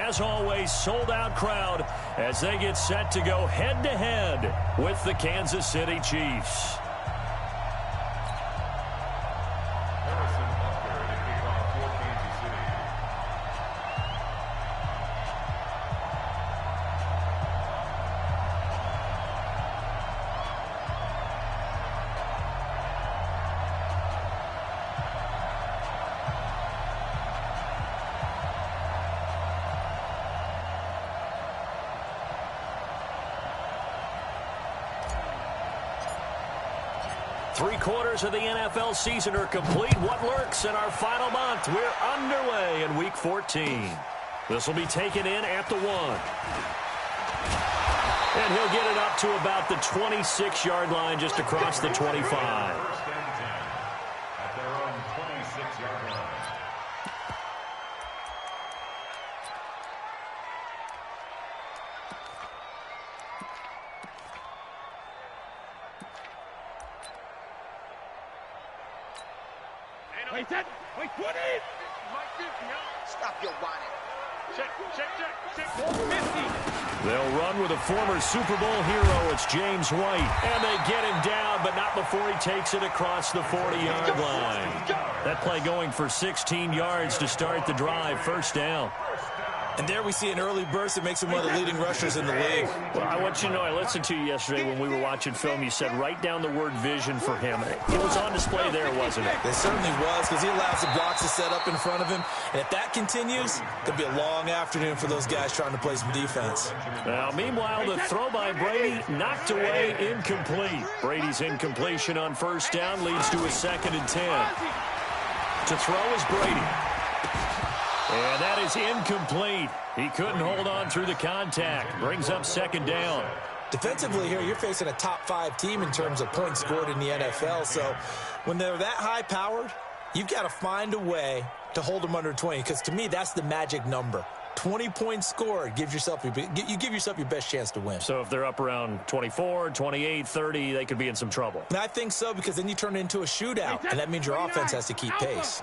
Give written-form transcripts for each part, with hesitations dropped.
as always, sold-out crowd as they get set to go head-to-head with the Kansas City Chiefs. Three-quarters of the NFL season are complete. What lurks in our final month? We're underway in Week 14. This will be taken in at the 1. And he'll get it up to about the 26-yard line, just across the 25. At their own 26-yard line. Wait, that. Wait, 20. Stop your whining. Check. 50. They'll run with a former Super Bowl hero. It's James White. And they get him down, but not before he takes it across the 40-yard line. That play going for 16 yards to start the drive. First down. And there we see an early burst that makes him one of the leading rushers in the league. Well, I want you to know, I listened to you yesterday when we were watching film. You said write down the word vision for him. It was on display there, wasn't it? It certainly was, because he allows the blocks to set up in front of him. And if that continues, it'll be a long afternoon for those guys trying to play some defense. Now, meanwhile, the throw by Brady knocked away, incomplete. Brady's incompletion on first down leads to a 2nd and 10. To throw is Brady. And that is incomplete. He couldn't hold on through the contact. Brings up 2nd down. Defensively here, you're facing a top-5 team in terms of points scored in the NFL. So when they're that high-powered, you've got to find a way to hold them under 20. Because to me, that's the magic number. 20 points scored, you give yourself your best chance to win. So if they're up around 24, 28, 30, they could be in some trouble. And I think so, because then you turn it into a shootout, and that means your offense has to keep pace.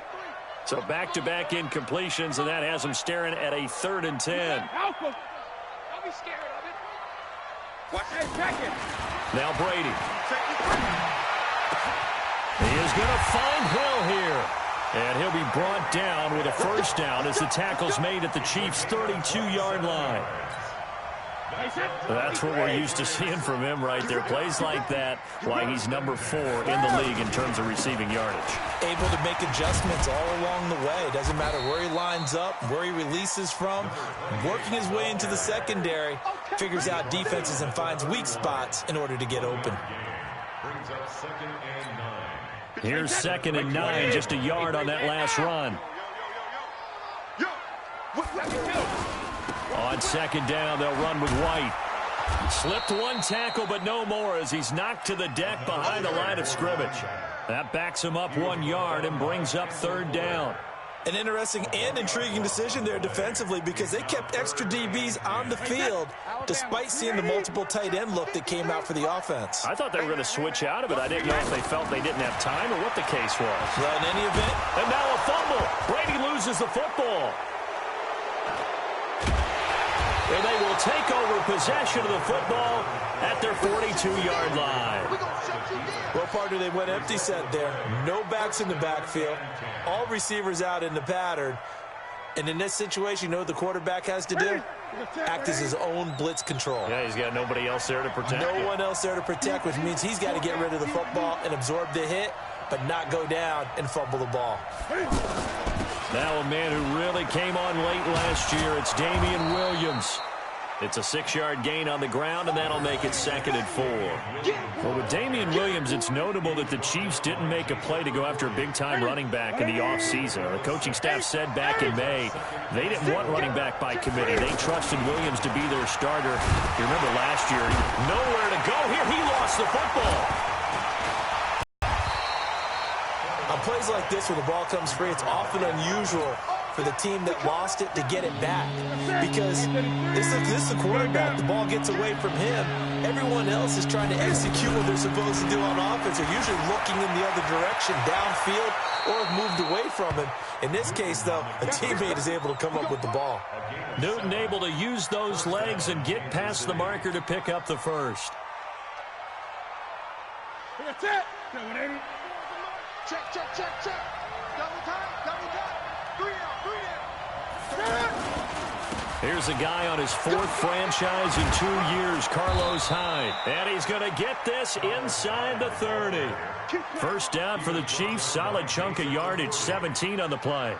So back-to-back incompletions, and that has them staring at a 3rd and 10. Don't be scared of it. What? Hey, check it. Now Brady. He is going to find Hill here. And he'll be brought down with a first down as the tackle's made at the Chiefs' 32-yard line. That's what we're used to seeing from him right there. Plays like that, why he's number 4 in the league in terms of receiving yardage. Able to make adjustments all along the way. Doesn't matter where he lines up, where he releases from. Working his way into the secondary, figures out defenses and finds weak spots in order to get open. Brings up 2nd and 9. Here's 2nd and 9, just a yard on that last run. On 2nd down, they'll run with White. Slipped one tackle, but no more as he's knocked to the deck behind the line of scrimmage. That backs him up 1 yard and brings up 3rd down. An interesting and intriguing decision there defensively, because they kept extra DBs on the field despite seeing the multiple tight end look that came out for the offense. I thought they were going to switch out of it. I didn't know if they felt they didn't have time or what the case was. Well, in any event. And now a fumble. Brady loses the football. And they will take over possession of the football at their 42-yard line. Well, partner, they went empty set there. No backs in the backfield. All receivers out in the pattern. And in this situation, you know what the quarterback has to do? Act as his own blitz control. Yeah, he's got nobody else there to protect. No one else there to protect, which means he's got to get rid of the football and absorb the hit, but not go down and fumble the ball. Now a man who really came on late last year, it's Damian Williams. It's a 6-yard gain on the ground, and that'll make it 2nd and 4. Well, with Damian Williams, it's notable that the Chiefs didn't make a play to go after a big-time running back in the offseason. The coaching staff said back in May they didn't want running back by committee. They trusted Williams to be their starter. You remember last year, nowhere to go. Here, he lost the football. On plays like this where the ball comes free, it's often unusual for the team that lost it to get it back, because this is the quarterback. The ball gets away from him. Everyone else is trying to execute what they're supposed to do on offense. They're usually looking in the other direction, downfield, or have moved away from him. In this case, though, a teammate is able to come up with the ball. A gain Newton able to use those legs and get past the marker to pick up the first. That's it. Check, check, check, check. Double time. 3 out. Here's a guy on his 4th franchise in 2 years, Carlos Hyde. And he's going to get this inside the 30. First down for the Chiefs. Solid chunk of yardage, 17 on the play.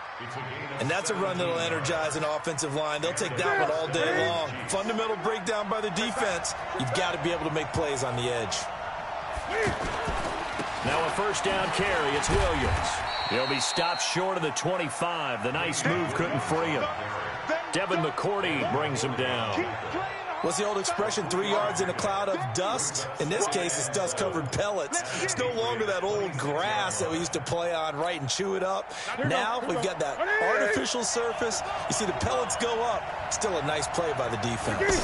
And that's a run that'll energize an offensive line. They'll take that one all day long. Fundamental breakdown by the defense. You've got to be able to make plays on the edge. Now a first down carry. It's Williams. He'll be stopped short of the 25. The nice move couldn't free him. Devin McCourty brings him down. What's the old expression, 3 yards in a cloud of dust? In this case, it's dust-covered pellets. It's no longer that old grass that we used to play on, right, and chew it up. Now we've got that artificial surface. You see the pellets go up. Still a nice play by the defense.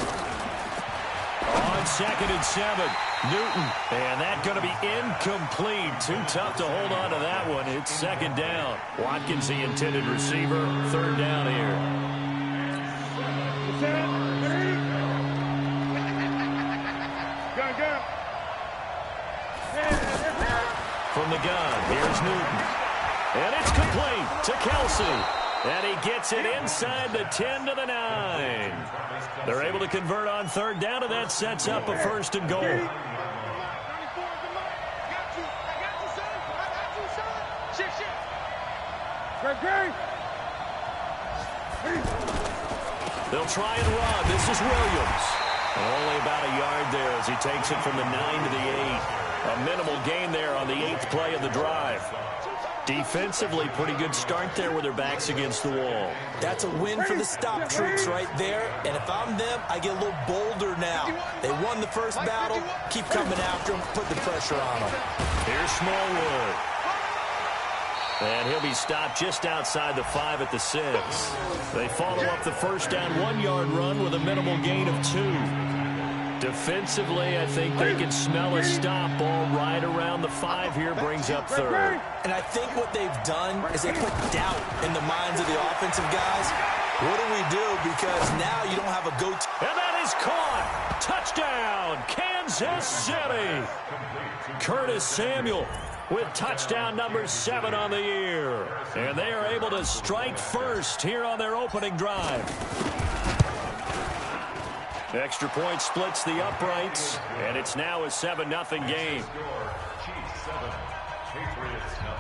On 2nd and 7, Newton. And that going to be incomplete. Too tough to hold on to that one. It's 2nd down. Watkins, the intended receiver. 3rd down here. From the gun, here's Newton. And it's complete to Kelsey. And he gets it inside the 10 to the 9. They're able to convert on 3rd down, and that sets up a 1st and goal. They'll try and run. This is Williams. And only about a yard there as he takes it from the 9 to the 8. A minimal gain there on the 8th play of the drive. Defensively, pretty good start there with their backs against the wall. That's a win for the stop troops right there. And if I'm them, I get a little bolder now. They won the first battle. Keep coming after them. Put the pressure on them. Here's Smallwood. And he'll be stopped just outside the 5 at the 6. They follow up the first down 1-yard run with a minimal gain of 2. Defensively, I think they can smell a stop. Ball right around the 5 here, brings up 3rd. And I think what they've done is they put doubt in the minds of the offensive guys. What do we do? Because now you don't have a go-to. And that is caught. Touchdown, Kansas City. Curtis Samuel with touchdown number 7 on the year. And they are able to strike first here on their opening drive. Extra point splits the uprights, and it's now a 7-0 game. Chiefs 7, Patriots 0.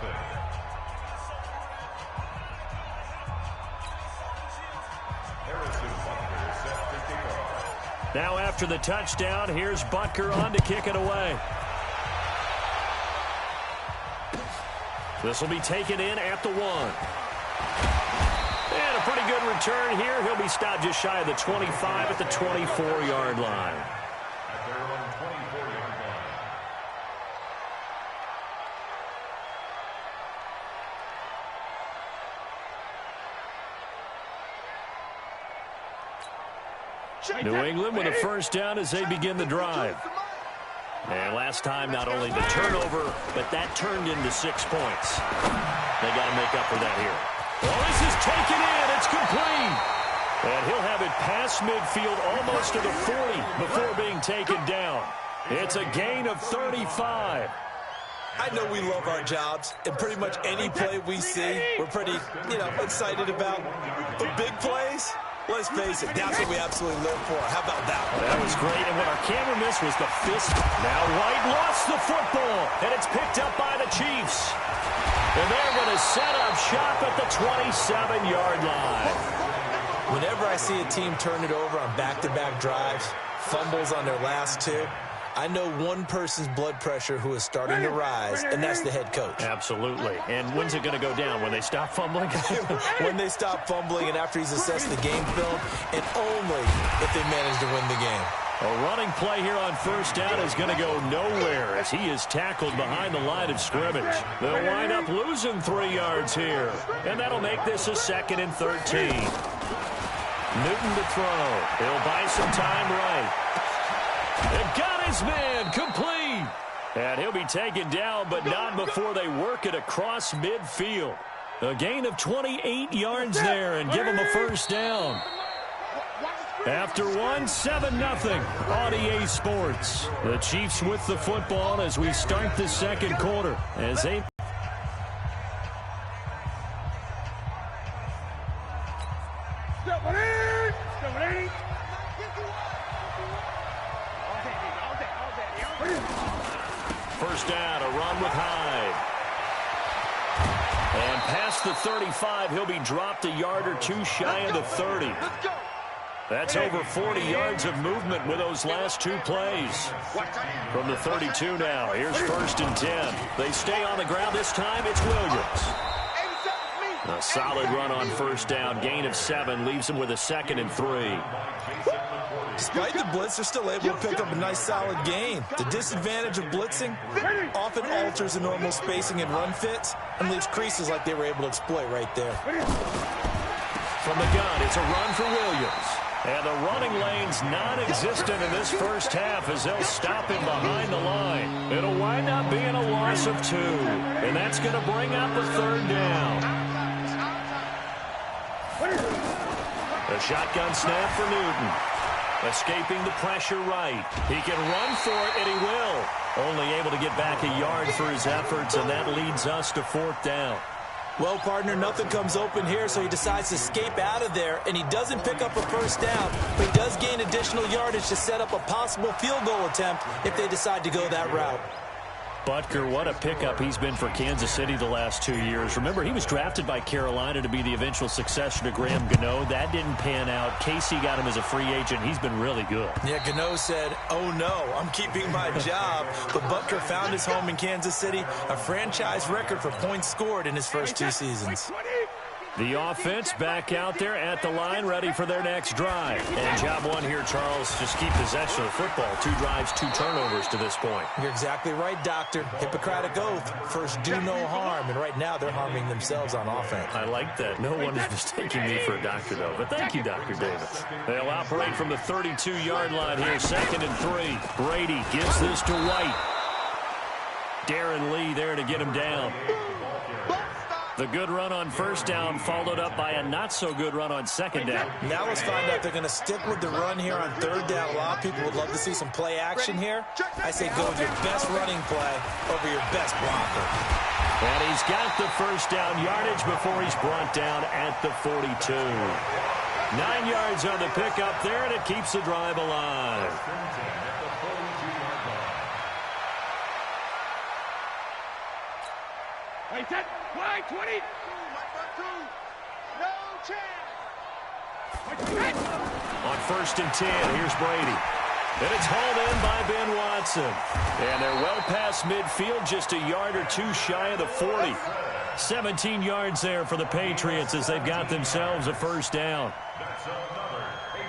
Harrison Butker set to kick off. Now after the touchdown, here's Butker on to kick it away. This will be taken in at the 1. And a pretty good return here. He'll be stopped just shy of the 25 at the 24-yard line. At their own 24-yard line. New England with a first down as they begin the drive. And last time, not only the turnover, but that turned into 6 points. They got to make up for that here. Well, this is taken in. It's complete. And he'll have it past midfield almost to the 40 before being taken down. It's a gain of 35. I know we love our jobs, and pretty much any play we see, we're pretty, excited about. But big plays, let's face it, that's what we absolutely live for. How about that one? That was great, and what our camera missed was the fist. Now White lost the football, and it's picked up by the Chiefs. And they're going to set up shop at the 27-yard line. Whenever I see a team turn it over on back-to-back drives, fumbles on their last 2, I know one person's blood pressure who is starting to rise, and that's the head coach. Absolutely. And when's it going to go down? When they stop fumbling? When they stop fumbling and after he's assessed the game film, and only if they manage to win the game. A running play here on first down is going to go nowhere as he is tackled behind the line of scrimmage. They'll wind up losing 3 yards here, and that'll make this a 2nd and 13. Newton to throw. He'll buy some time right. They've got his man complete. And he'll be taken down, but not before they work it across midfield. A gain of 28 yards there and give him a first down. After one, 7-0 on EA Sports. The Chiefs with the football as we start the second quarter. As they... First down, a run with Hyde. And past the 35, he'll be dropped a yard or two shy of the 30. That's over 40 yards of movement with those last two plays. From the 32 now, here's first and 10. They stay on the ground. This time it's Williams. A solid run on first down. Gain of 7 leaves him with a 2nd and 3. Despite the blitz, they're still able to pick up a nice solid gain. The disadvantage of blitzing often alters the normal spacing and run fits and leaves creases like they were able to exploit right there. From the gun, it's a run for Williams. And the running lane's non-existent in this first half as they'll stop him behind the line. It'll wind up being a loss of 2. And that's going to bring up a 3rd down. A shotgun snap for Newton. Escaping the pressure right. He can run for it, and he will. Only able to get back a yard for his efforts, and that leads us to 4th down. Well, partner, nothing comes open here, so he decides to escape out of there, and he doesn't pick up a first down, but he does gain additional yardage to set up a possible field goal attempt if they decide to go that route. Butker, what a pickup he's been for Kansas City the last 2 years. Remember, he was drafted by Carolina to be the eventual successor to Graham Gano. That didn't pan out. Casey got him as a free agent. He's been really good. Yeah, Gano said, oh no, I'm keeping my job. But Butker found his home in Kansas City, a franchise record for points scored in his first 2 seasons. The offense back out there at the line, ready for their next drive. And job one here, Charles, just keep possession of the football. 2 drives, 2 turnovers to this point. You're exactly right, Doctor. Hippocratic oath. First, do no harm. And right now, they're harming themselves on offense. I like that. No one is mistaking me for a doctor, though. But thank you, Dr. Davis. They'll operate from the 32-yard line here, 2nd and 3. Brady gives this to White. Darren Lee there to get him down. The good run on first down followed up by a not-so-good run on 2nd down. Now let's find out if they're going to stick with the run here on 3rd down. A lot of people would love to see some play action here. I say go with your best running play over your best blocker. And he's got the first down yardage before he's brought down at the 42. 9 yards on the pickup there, and it keeps the drive alive. Hey, set, fly, 20. No chance. On 1st and 10, here's Brady. And it's hauled in by Ben Watson. And they're well past midfield, just a yard or 2 shy of the 40. 17 yards there for the Patriots as they've got themselves a first down.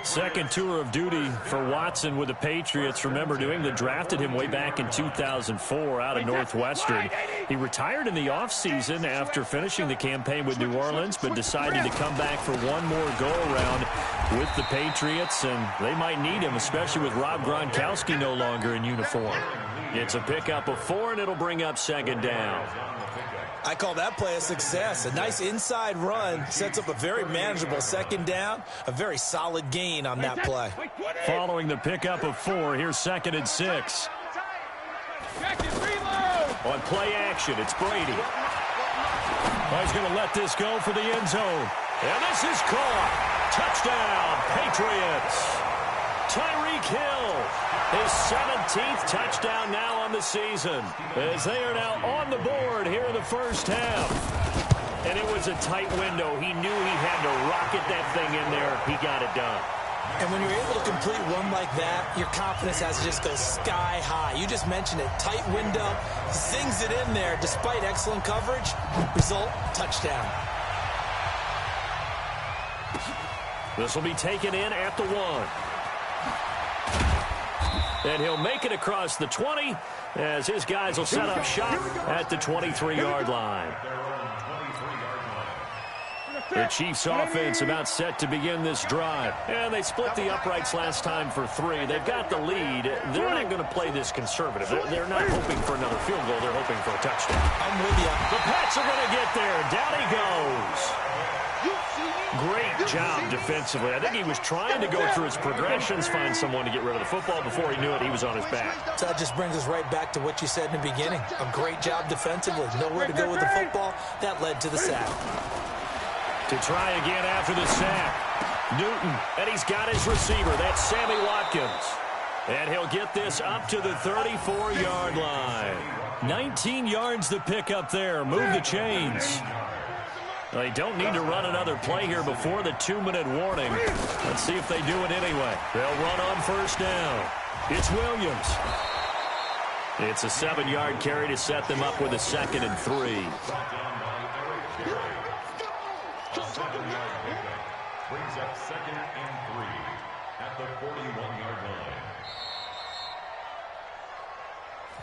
Second tour of duty for Watson with the Patriots. Remember, New England drafted him way back in 2004 out of Northwestern. He retired in the offseason after finishing the campaign with New Orleans, but decided to come back for one more go-around with the Patriots, and they might need him, especially with Rob Gronkowski no longer in uniform. It's a pickup of 4, and it'll bring up 2nd down. I call that play a success. A nice inside run sets up a very manageable 2nd down. A very solid gain on that play. Following the pickup of 4, here's 2nd and 6. On play action, it's Brady. He's going to let this go for the end zone. And this is caught. Touchdown, Patriots. Tyreek Hill, his 17th touchdown now on the season, as they are now on the board here in the first half. And it was a tight window. He knew he had to rocket that thing in there. He got it done. And when you're able to complete one like that, your confidence has to just go sky high. You just mentioned it. Tight window, zings it in there despite excellent coverage. Result, touchdown. This will be taken in at the 1. And he'll make it across the 20 as his guys will set up shop at the 23-yard line. The Chiefs offense about set to begin this drive. And they split the uprights last time for 3. They've got the lead. They're not going to play this conservative. They're not hoping for another field goal. They're hoping for a touchdown. I'm with you. The Pats are going to get there. Down he goes. You see me? Great job defensively. I think he was trying to go through his progressions, find someone to get rid of the football. Before he knew it, he was on his back. So that just brings us right back to what you said in the beginning. A great job defensively. Nowhere to go with the football. That led to the sack. To try again after the sack. Newton, and he's got his receiver. That's Sammy Watkins. And he'll get this up to the 34-yard line. 19 yards to pick up there. Move the chains. They don't need to run another play here before the 2-minute warning. Let's see if they do it anyway. They'll run on first down. It's Williams. It's a 7-yard carry to set them up with a 2nd and 3. Brings up 2nd and 3 at the 41-yard line.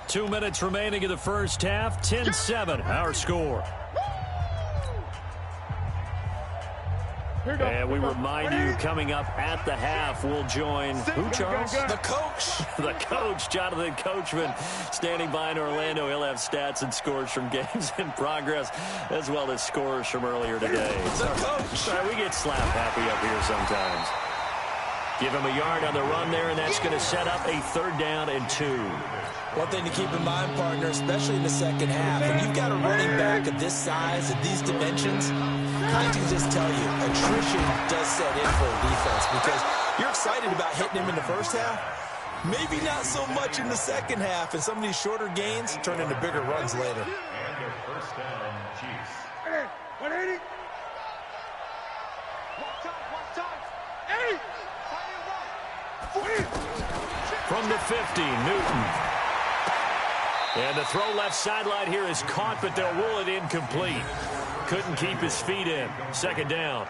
2 minutes remaining in the first half. 10-7, our score. And we remind you, coming up at the half, we'll join who, Charles? The coach. The coach, Jonathan Coachman, standing by in Orlando. He'll have stats and scores from games in progress, as well as scores from earlier today. The coach. Sorry, we get slap happy up here sometimes. Give him a yard on the run there, and that's going to set up a 3rd down and 2. One thing to keep in mind, partner, especially in the second half, when you've got a running back of this size and these dimensions, I can just tell you, attrition does set in for a defense because you're excited about hitting him in the first half. Maybe not so much in the second half, and some of these shorter gains turn into bigger runs later. And their first down, Chiefs. 180. One time. 80. From the 50, Newton. And the throw left sideline here is caught, but they'll rule it incomplete. Couldn't keep his feet in. 2nd down.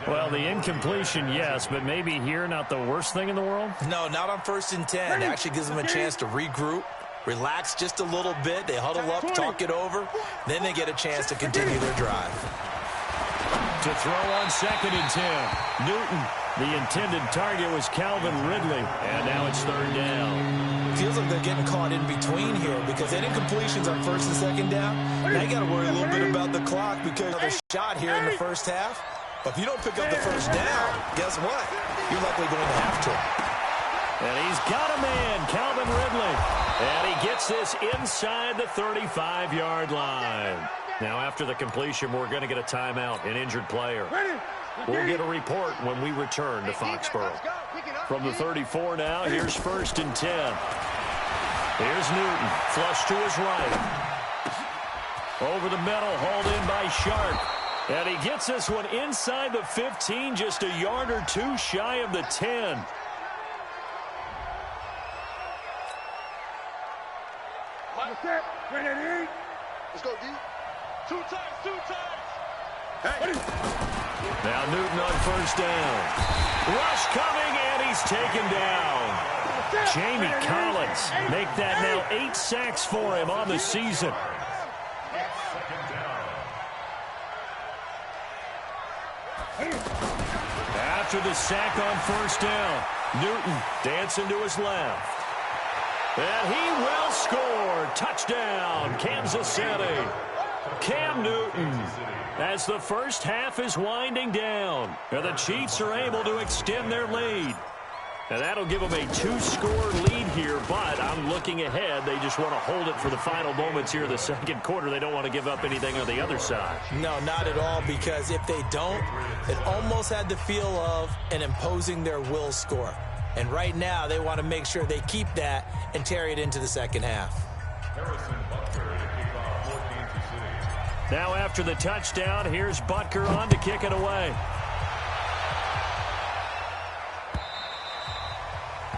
Well, the incompletion, yes, but maybe here not the worst thing in the world? No, not on 1st and 10. It actually gives them a chance to regroup, relax just a little bit. They huddle up, talk it over. Then they get a chance to continue their drive. To throw on 2nd and 10. Newton, the intended target was Calvin Ridley. And now it's 3rd down. Feels like they're getting caught in between here because any incompletions on 1st and 2nd down, now you got to worry a little bit about the clock because of the shot here in the first half. But if you don't pick up the first down, guess what? You're likely going to have to. And he's got a man, Calvin Ridley. And he gets this inside the 35-yard line. Now, after the completion, we're going to get a timeout, an injured player. We'll get a report when we return to Foxborough. From the 34 now, here's 1st and 10. Here's Newton, flush to his right. Over the middle, hauled in by Sharp. And he gets this one inside the 15, just a yard or 2 shy of the 10. Let's go, D. 2 times. Hey. Now Newton on 1st down. Rush coming, and he's taken down. Jamie Collins make that now 8 sacks for him on the season. After the sack on 1st down, Newton dancing to his left. And he will score. Touchdown, Kansas City. Cam Newton, as the first half is winding down. And the Chiefs are able to extend their lead. And that'll give them a 2-score lead here, but I'm looking ahead. They just want to hold it for the final moments here in the 2nd quarter. They don't want to give up anything on the other side. No, not at all, because if they don't, it almost had the feel of an imposing their will score. And right now, they want to make sure they keep that and carry it into the 2nd half. Now after the touchdown, here's Butker on to kick it away.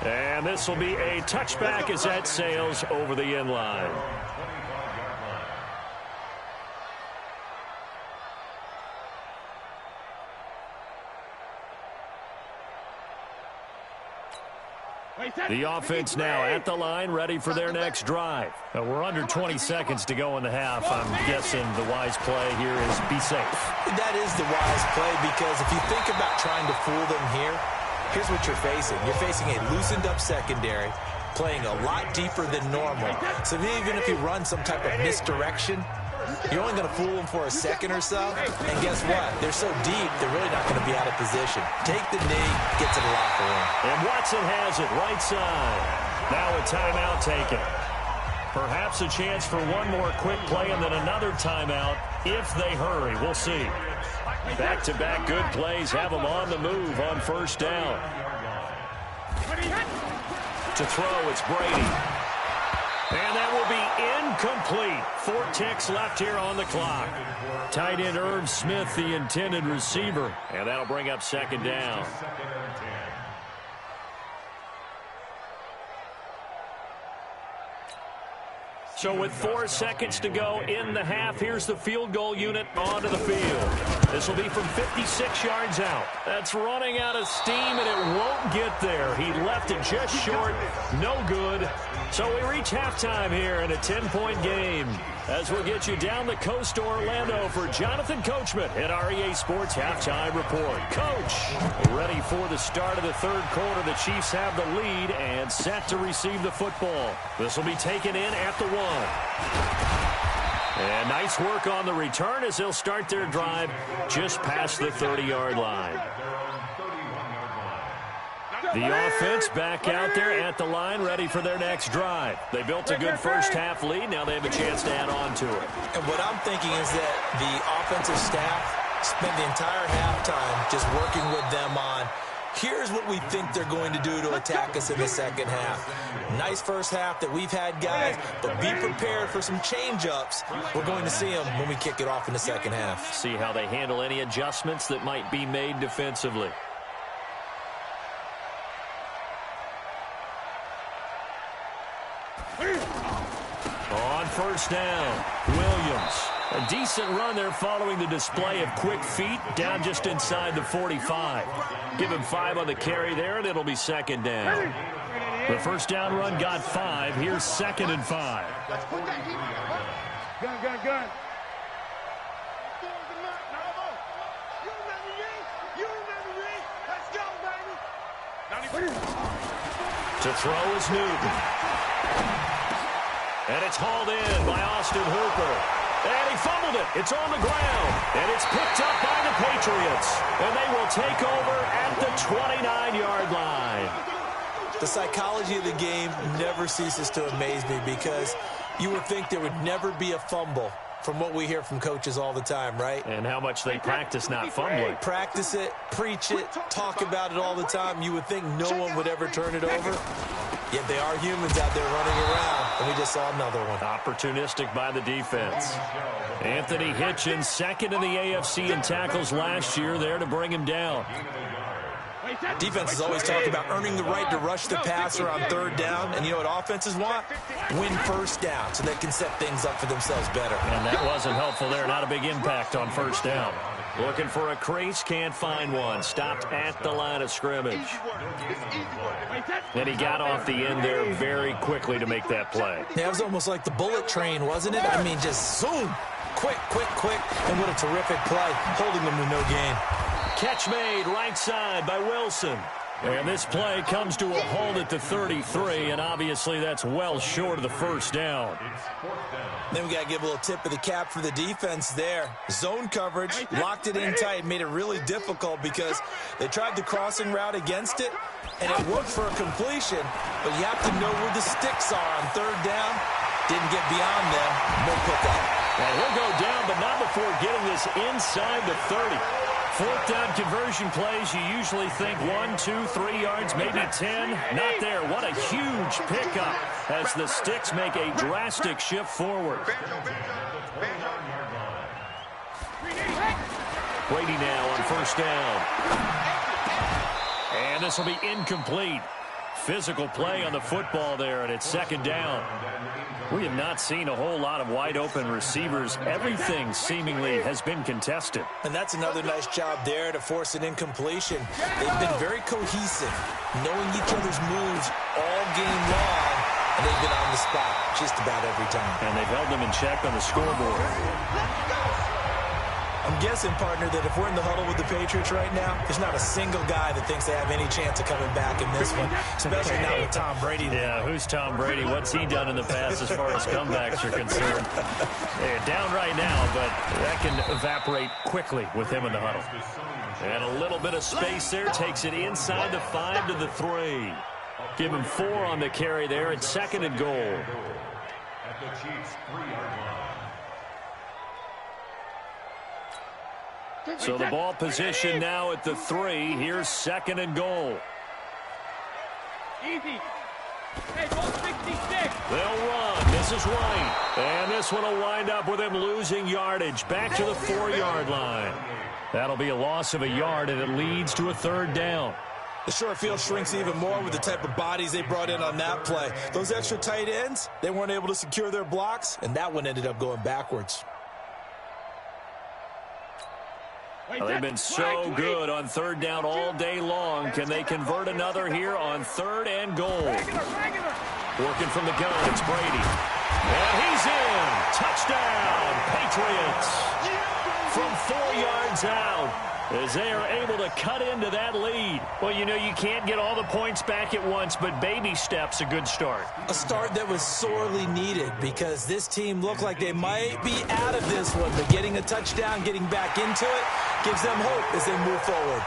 And this will be a touchback as that sails over the end line. The offense now at the line, ready for their next drive. We're under 20 seconds to go in the half. I'm guessing the wise play here is be safe. That is the wise play, because if you think about trying to fool them here, here's what you're facing. You're facing a loosened-up secondary, playing a lot deeper than normal. So even if you run some type of misdirection, you're only going to fool them for a second or so. And guess what? They're so deep, they're really not going to be out of position. Take the knee, get to the locker room. And Watson has it right side. Now a timeout taken. Perhaps a chance for one more quick play and then another timeout if they hurry. We'll see. Back-to-back good plays have them on the move on first down. To throw, it's Brady. And that will be incomplete. 4 ticks left here on the clock. Tight end Irv Smith, the intended receiver. And that'll bring up second down. So with 4 seconds to go in the half, here's the field goal unit onto the field. This will be from 56 yards out. That's running out of steam, and it won't get there. He left it just short. No good. So we reach halftime here in a 10-point game. As we'll get you down the coast to Orlando for Jonathan Coachman at our EA Sports Halftime Report. Coach, ready for the start of the third quarter. The Chiefs have the lead and set to receive the football. This will be taken in at the 1. And nice work on the return as they'll start their drive just past the 30-yard line. The offense back out there at the line, ready for their next drive. They built a good first-half lead. Now they have a chance to add on to it. And what I'm thinking is that the offensive staff spent the entire halftime just working with them on, here's what we think they're going to do to attack us in the second half. Nice first half that we've had, guys, but be prepared for some change-ups. We're going to see them when we kick it off in the second half. See how they handle any adjustments that might be made defensively. On first down, Williams. A decent run there following the display of quick feet down just inside the 45. Give him 5 on the carry there, and it'll be second down. The first down run got 5. Here's 2nd and 5. Gun. To throw is Newton. And it's hauled in by Austin Hooper. And he fumbled it. It's on the ground. And it's picked up by the Patriots. And they will take over at the 29-yard line. The psychology of the game never ceases to amaze me because you would think there would never be a fumble from what we hear from coaches all the time, right? And how much they practice not fumbling. Practice it, preach it, talk about it all the time. You would think no one would ever turn it over. Yet they are humans out there running around, and we just saw another one. Opportunistic by the defense. Anthony Hitchens, 2nd in the AFC in tackles last year, there to bring him down. Defense has always talked about earning the right to rush the passer on 3rd down, and you know what offenses want? Win first down so they can set things up for themselves better. And that wasn't helpful there. Not a big impact on first down. Looking for a crease, can't find one. Stopped at the line of scrimmage. And he got off the end there very quickly to make that play. Yeah, it was almost like the bullet train, wasn't it? I mean, just zoom. Quick. And what a terrific play, holding them to no gain. Catch made right side by Wilson. And this play comes to a halt at the 33, and obviously that's well short of the first down. Then we got to give a little tip of the cap for the defense there. Zone coverage, locked it in tight, made it really difficult because they tried the crossing route against it, and it worked for a completion, but you have to know where the sticks are on 3rd down. Didn't get beyond them, no pickup. Well, he'll go down, but not before getting this inside the 30. 4th down conversion plays, you usually think 1, 2, 3 yards, maybe 10. Not there. What a huge pickup as the sticks make a drastic shift forward. Brady now on first down. And this will be incomplete. Physical play on the football there, and it's 2nd down. We have not seen a whole lot of wide-open receivers. Everything seemingly has been contested. And that's another nice job there to force an incompletion. They've been very cohesive, knowing each other's moves all game long, and they've been on the spot just about every time. And they've held them in check on the scoreboard. I'm guessing, partner, that if we're in the huddle with the Patriots right now, there's not a single guy that thinks they have any chance of coming back in this one, especially not with Tom Brady. Yeah, who's Tom Brady? What's he done in the past as far as comebacks are concerned? They're down right now, but that can evaporate quickly with him in the huddle. And a little bit of space there takes it inside the 5 to the 3. Give him 4 on the carry there. It's 2nd and goal. At the Chiefs' 3-yard line. So the ball position now at the 3. Here's 2nd and goal. Easy. Hey, ball 66. They'll run. This is White. And this one will wind up with him losing yardage. Back to the 4-yard line. That'll be a loss of a yard, and it leads to a 3rd down. The short field shrinks even more with the type of bodies they brought in on that play. Those extra tight ends, they weren't able to secure their blocks, and that one ended up going backwards. Well, they've been so good on 3rd down all day long. Can they convert another here on 3rd and goal? Working from the gun, it's Brady. And he's in. Touchdown, Patriots. From 4 yards out, as they are able to cut into that lead. Well, you know, you can't get all the points back at once, but baby steps, a good start. A start that was sorely needed because this team looked like they might be out of this one, but getting a touchdown, getting back into it, gives them hope as they move forward.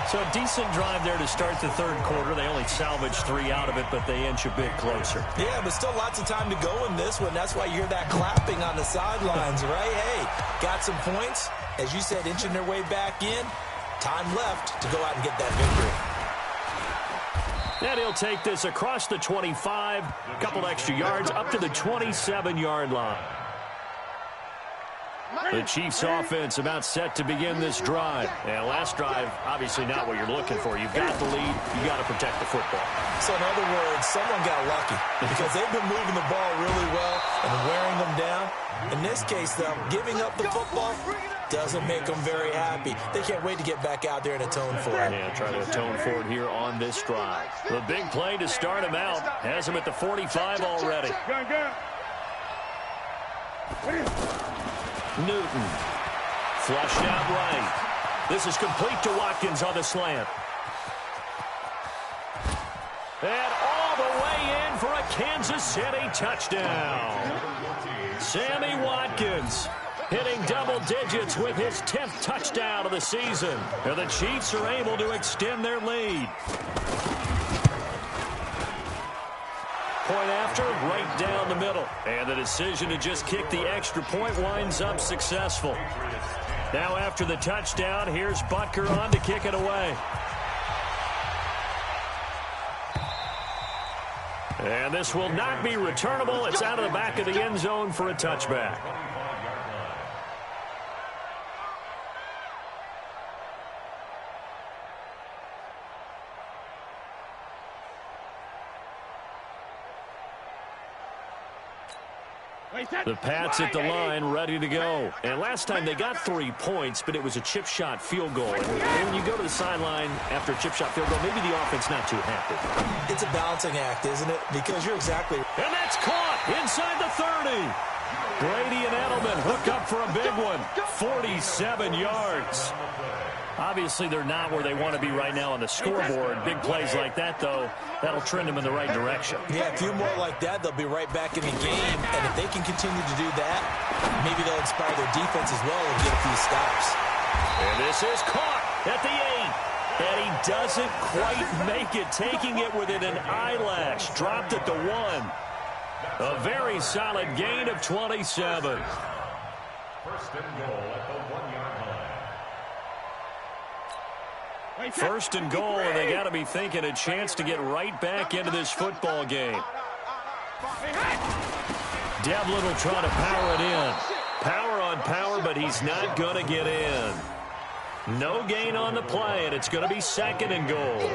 So a decent drive there to start the 3rd quarter. They only salvaged 3 out of it, but they inch a bit closer. Yeah, but still lots of time to go in this one. That's why you hear that clapping on the sidelines, right? Hey, got some points. As you said, inching their way back in. Time left to go out and get that victory. And he'll take this across the 25, a couple extra yards, up to the 27-yard line. The Chiefs offense about set to begin this drive. And last drive, obviously not what you're looking for. You've got the lead. You've got to protect the football. So in other words, someone got lucky because they've been moving the ball really well and wearing them down. In this case, though, giving up the football doesn't make them very happy. They can't wait to get back out there and atone for it. Yeah, try to atone for it here on this drive. The big play to start him out has him at the 45 already. Newton, flushed out right. This is complete to Watkins on the slant. And all the way in for a Kansas City touchdown. Sammy Watkins hitting double digits with his 10th touchdown of the season. And the Chiefs are able to extend their lead. Point after, right down the middle. And the decision to just kick the extra point winds up successful. Now after the touchdown, here's Butker on to kick it away. And this will not be returnable. It's out of the back of the end zone for a touchback. The Pats at the line, ready to go. And last time they got 3 points, but it was a chip shot field goal. And when you go to the sideline after a chip shot field goal, maybe the offense not too happy. It's a balancing act, isn't it? Because you're exactly... And that's caught inside the 30. Brady and Edelman hook up for a big one. 47 yards. Obviously, they're not where they want to be right now on the scoreboard. Big plays like that, though, that'll trend them in the right direction. Yeah, a few more like that, they'll be right back in the game. And if they can continue to do that, maybe they'll inspire their defense as well and get a few stops. And this is caught at the 8. And he doesn't quite make it, taking it within an eyelash. Dropped at the 1. A very solid gain of 27. First and goal at the 1-yard line. First and goal, and they got to be thinking a chance to get right back into this football game. Devlin will try to power it in. Power on power, but he's not going to get in. No gain on the play, and it's going to be 2nd and goal.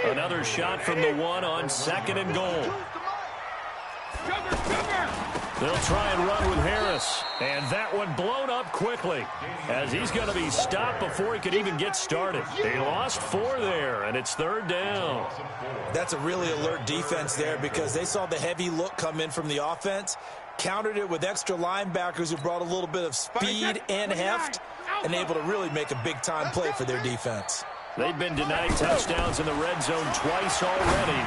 Another shot from the 1 on 2nd and goal. They'll try and run with Harris. And that one blown up quickly as he's going to be stopped before he could even get started. They lost 4 there, and it's 3rd down. That's a really alert defense there because they saw the heavy look come in from the offense. countered it with extra linebackers who brought a little bit of speed and heft and able to really make a big-time play for their defense. They've been denied touchdowns in the red zone twice already.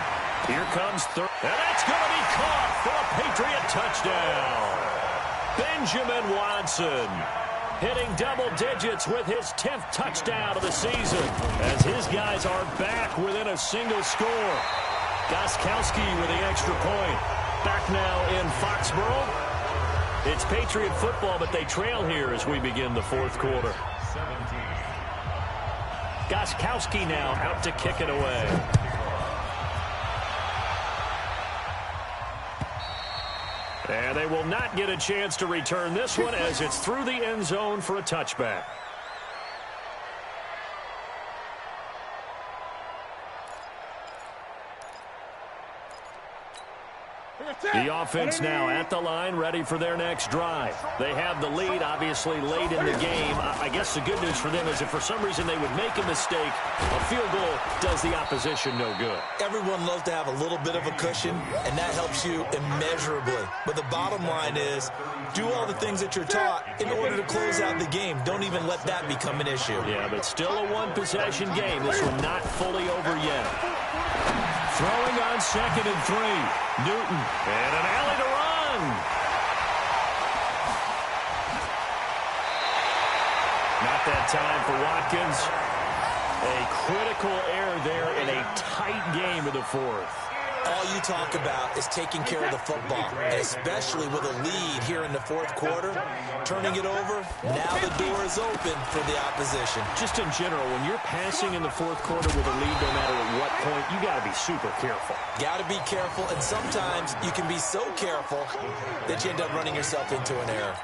Here comes third. And that's going to be caught for a Patriot touchdown. Benjamin Watson hitting double digits with his 10th touchdown of the season as his guys are back within a single score. Gostkowski with the extra point. Back now in Foxborough. It's Patriot football, but they trail here as we begin the fourth quarter. Gostkowski now out to kick it away. And they will not get a chance to return this one as it's through the end zone for a touchback. The offense now at the line, ready for their next drive. They have the lead, obviously, late in the game. I guess the good news for them is if for some reason they would make a mistake, a field goal does the opposition no good. Everyone loves to have a little bit of a cushion, and that helps you immeasurably. But the bottom line is, do all the things that you're taught in order to close out the game. Don't even let that become an issue. Yeah, but still a one-possession game. This one not fully over yet. Throwing on 2nd and 3. Newton. And an alley to run. Not that time for Watkins. A critical error there in a tight game of the fourth. All you talk about is taking care of the football, and especially with a lead here in the fourth quarter. Turning it over, now the door is open for the opposition. Just in general, when you're passing in the fourth quarter with a lead, no matter at what point, you got to be super careful. Got to be careful, and sometimes you can be so careful that you end up running yourself into an error.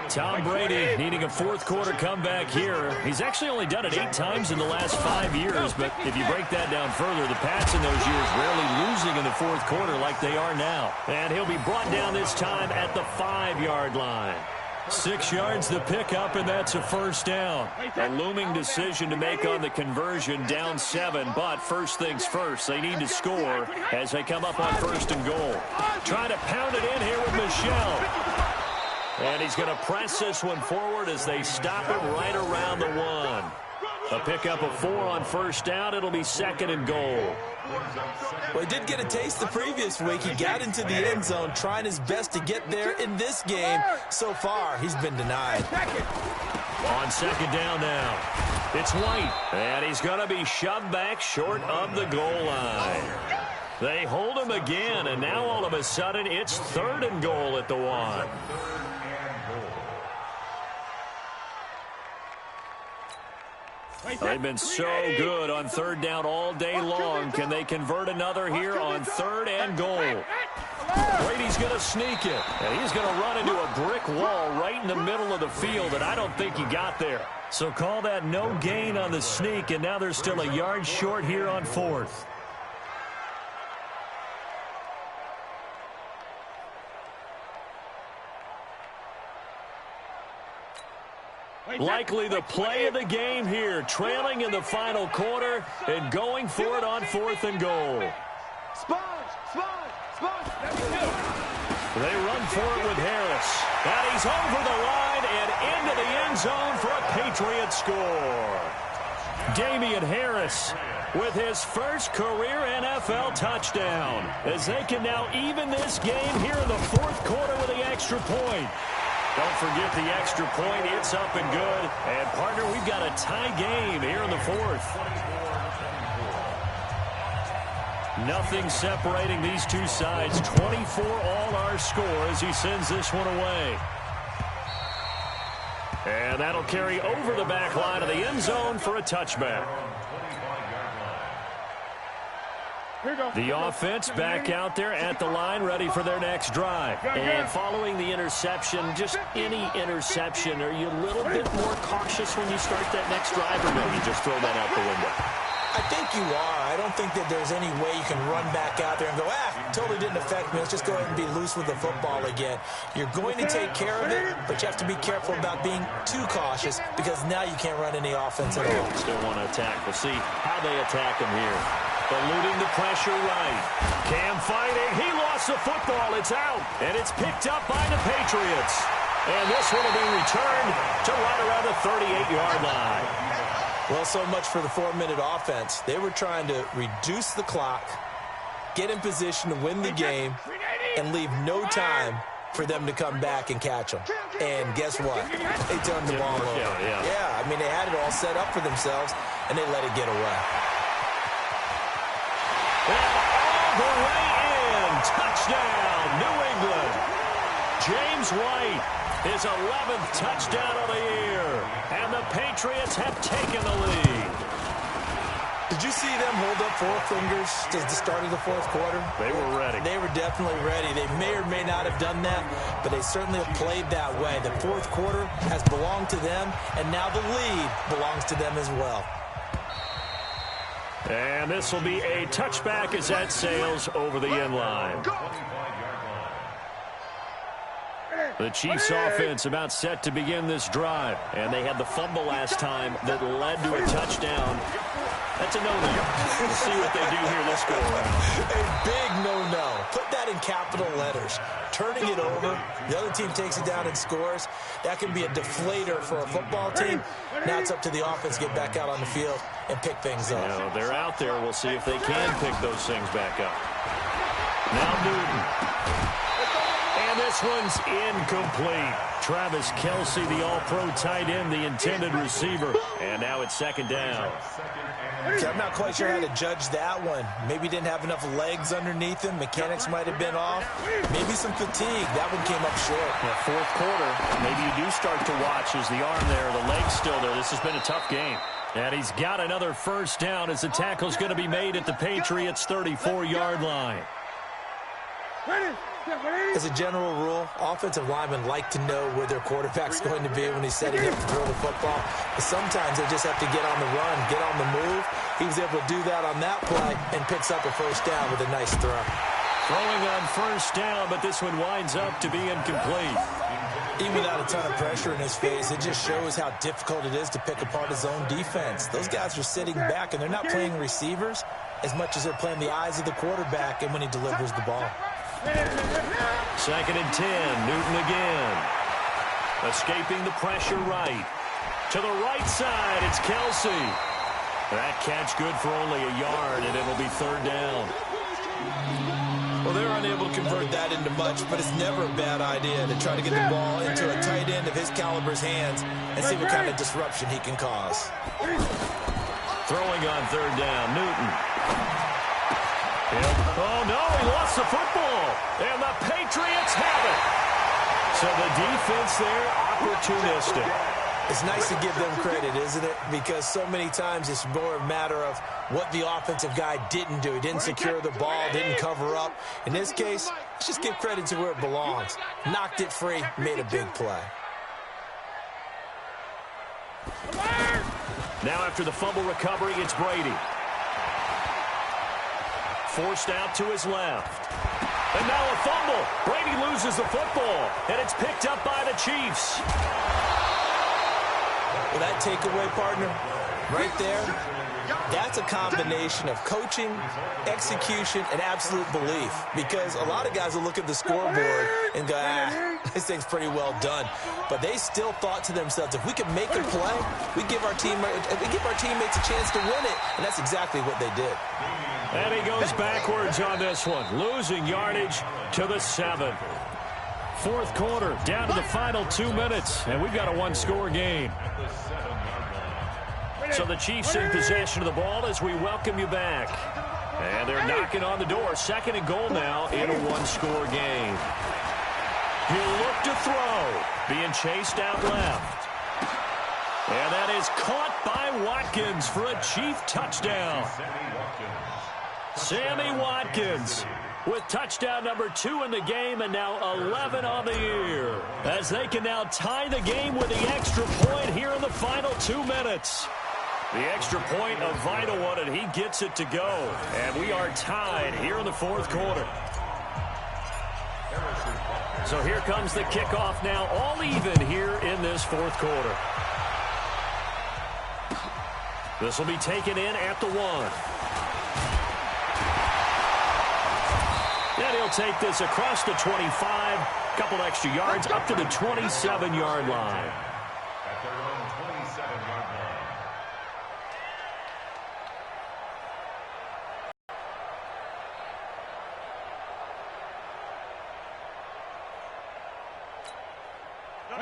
Tom Brady needing a fourth quarter comeback here. He's actually only done it 8 times in the last 5 years, but if you break that down further, the Pats in those years rarely losing in the fourth quarter like they are now. And he'll be brought down this time at the 5-yard line. 6 yards the pickup, and that's a first down. A looming decision to make on the conversion, down 7, but first things first, they need to score as they come up on 1st and goal. Trying to pound it in here with Michel. And he's going to press this one forward as they stop it right around the 1. A pickup of 4 on 1st down. It'll be 2nd and goal. Well, he did get a taste the previous week. He got into the end zone trying his best to get there in this game. So far, he's been denied. On 2nd down now, it's White. And he's going to be shoved back short of the goal line. They hold him again, and now all of a sudden it's 3rd and goal at the 1. They've been so good on 3rd down all day long. Can they convert another here on 3rd and goal? Brady's going to sneak it. And he's going to run into a brick wall right in the middle of the field, and I don't think he got there. So call that no gain on the sneak, and now they're still a yard short here on 4th. Likely the play of the game here, trailing in the final quarter and going for it on 4th and goal. They run for it with Harris. And he's over the line and into the end zone for a Patriot score. Damian Harris with his first career NFL touchdown as they can now even this game here in the fourth quarter with the extra point. Don't forget the extra point. It's up and good. And, partner, we've got a tie game here in the fourth. Nothing separating these two sides. 24 all our score as he sends this one away. And that'll carry over the back line of the end zone for a touchback. The offense back out there at the line, ready for their next drive. And following the interception, just any interception, are you a little bit more cautious when you start that next drive, or maybe just throw that out the window? I think you are. I don't think that there's any way you can run back out there and go, totally didn't affect me. Let's just go ahead and be loose with the football again. You're going to take care of it, but you have to be careful about being too cautious because now you can't run any offense at all. Still want to attack. We'll see how they attack him here. eluding the pressure right. Cam fighting. He lost the football. It's out. And it's picked up by the Patriots. And this one will be returned to right around the 38-yard line. Well, so much for the 4-minute offense. They were trying to reduce the clock, get in position to win the game, and leave no time for them to come back and catch them. And guess what? They turned the ball over. Yeah, I mean, they had it all set up for themselves, and they let it get away. And all the way in. Touchdown, New England. James White, his 11th touchdown of the year. And the Patriots have taken the lead. Did you see them hold up 4 fingers to the start of the fourth quarter? They were ready. They were definitely ready. They may or may not have done that, but they certainly have played that way. The fourth quarter has belonged to them, and now the lead belongs to them as well. And this will be a touchback as that sails over the end line. The Chiefs offense about set to begin this drive. And they had the fumble last time that led to a touchdown. That's a no-no. We'll see what they do here this go-around. A big no-no. Put that in capital letters. Turning it over, the other team takes it down and scores. That can be a deflator for a football team. Now it's up to the offense to get back out on the field and pick things up. You know, they're out there. We'll see if they can pick those things back up. Now Newton. And this one's incomplete. Travis Kelce, the all-pro tight end, the intended receiver. And now it's second down. So I'm not quite sure how to judge that one. Maybe didn't have enough legs underneath him. Mechanics might have been off. Maybe some fatigue. That one came up short. Yeah, fourth quarter, maybe you do start to watch as the arm there, the leg's still there. This has been a tough game. And he's got another first down as the tackle's going to be made at the Patriots' 34-yard line. As a general rule, offensive linemen like to know where their quarterback's going to be when he's setting up to throw the football. But sometimes they just have to get on the run, get on the move. He was able to do that on that play and picks up a first down with a nice throw. Throwing on first down, but this one winds up to be incomplete. Even without a ton of pressure in his face, it just shows how difficult it is to pick apart his own defense. Those guys are sitting back, and they're not playing receivers as much as they're playing the eyes of the quarterback and when he delivers the ball. Second and 10, Newton again. Escaping the pressure right. To the right side, it's Kelce. That catch good for only a yard, and it'll be third down. Well, they're unable to convert that into much, but it's never a bad idea to try to get the ball into a tight end of his caliber's hands and see what kind of disruption he can cause. Throwing on third down, Newton. Oh, no, he lost the football. And the Patriots have it. So the defense there, opportunistic. It's nice to give them credit, isn't it? Because so many times it's more a matter of what the offensive guy didn't do. He didn't secure the ball, didn't cover up. In this case, let's just give credit to where it belongs. Knocked it free, made a big play. Now after the fumble recovery, it's Brady. Forced out to his left. And now a fumble. Brady loses the football, and it's picked up by the Chiefs. Well, that takeaway, partner, right there, that's a combination of coaching, execution, and absolute belief. Because a lot of guys will look at the scoreboard and go, this thing's pretty well done. But they still thought to themselves, if we can make a play, we give our teammates a chance to win it. And that's exactly what they did. And he goes backwards on this one, losing yardage to the 7. Fourth quarter, down to the final 2 minutes, and we've got a one-score game. So the Chiefs in possession of the ball as we welcome you back. And they're knocking on the door. Second and goal now in a one-score game. He'll look to throw, being chased out left. And that is caught by Watkins for a Chief touchdown. Sammy Watkins with touchdown number 2 in the game and now 11 on the year. As they can now tie the game with the extra point here in the final 2 minutes. The extra point, a vital one, and he gets it to go. And we are tied here in the fourth quarter. So here comes the kickoff now, all even here in this fourth quarter. This will be taken in at the 1. they'll take this across the 25, a couple extra yards up to the 27-yard line. At their own 27-yard line.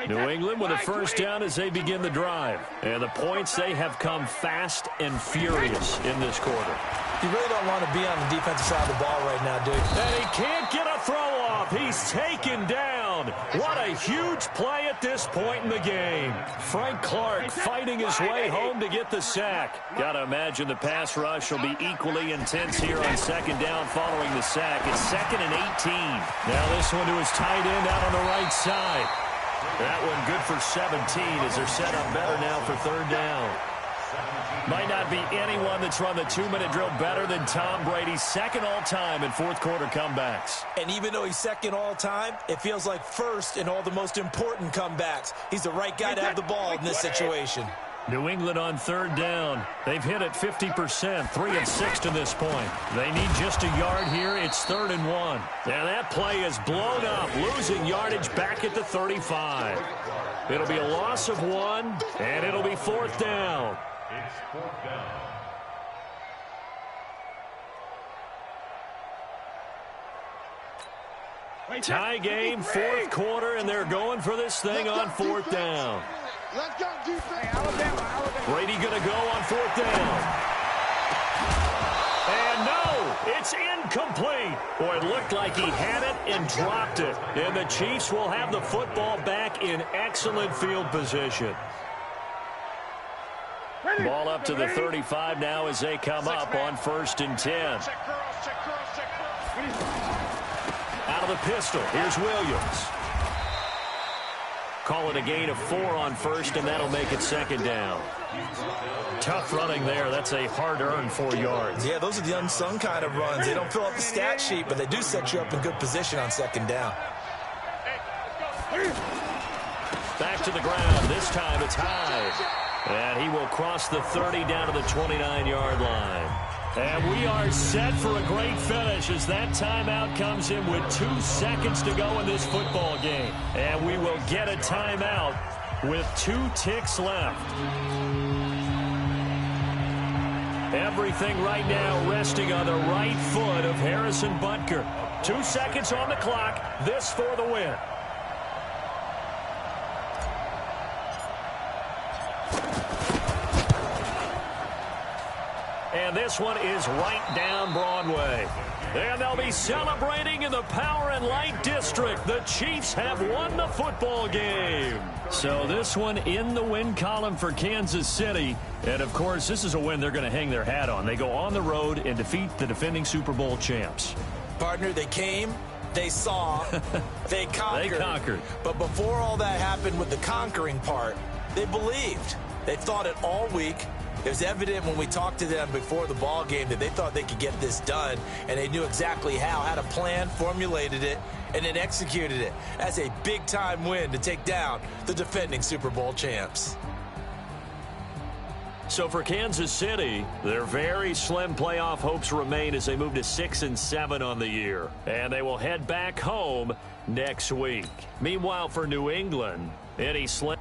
New England with a first down as they begin the drive. And the points, they have come fast and furious in this quarter. You really don't want to be on the defensive side of the ball right now, dude. And he can't get a throw off. He's taken down. What a huge play at this point in the game. Frank Clark fighting his way home to get the sack. Got to imagine the pass rush will be equally intense here on second down following the sack. It's 2nd and 18. Now this one to his tight end out on the right side. That one good for 17 as they're set up better now for third down. Might not be anyone that's run the 2-minute drill better than Tom Brady, second all-time in fourth-quarter comebacks. And even though he's second all-time, it feels like first in all the most important comebacks. He's the right guy to have the ball in this situation. New England on third down. They've hit it 50%, 3 of 6 to this point. They need just a yard here. It's 3rd and 1. And that play is blown up, losing yardage back at the 35. It'll be a loss of 1, and it'll be 4th down. It's 4th down. Tie game, 4th quarter, and they're going for this thing on 4th down. Let's go, defense. Hey, Alabama. Brady going to go on 4th down. And no, it's incomplete. Boy, it looked like he had it and dropped it. And the Chiefs will have the football back in excellent field position. Ball up to the 35 now as they come up on 1st and 10. Out of the pistol, here's Williams. Call it a gain of 4 on 1st, and that'll make it 2nd down. Tough running there. That's a hard-earned 4 yards. Yeah, those are the unsung kind of runs. They don't fill out the stat sheet, but they do set you up in good position on 2nd down. Back to the ground. This time it's high. And he will cross the 30 down to the 29-yard line. And we are set for a great finish as that timeout comes in with 2 seconds to go in this football game. And we will get a timeout with 2 ticks left. Everything right now resting on the right foot of Harrison Butker. 2 seconds on the clock. This for the win. And this one is right down Broadway. And they'll be celebrating in the Power and Light District. The Chiefs have won the football game. So this one in the win column for Kansas City. And, of course, this is a win they're going to hang their hat on. They go on the road and defeat the defending Super Bowl champs. Partner, they came, they saw, they conquered. They conquered. But before all that happened with the conquering part, they believed. They thought it all week. It was evident when we talked to them before the ball game that they thought they could get this done, and they knew exactly how, had a plan, formulated it, and then executed it. That's a big-time win to take down the defending Super Bowl champs. So for Kansas City, their very slim playoff hopes remain as they move to 6-7 on the year. And they will head back home next week. Meanwhile, for New England, any slim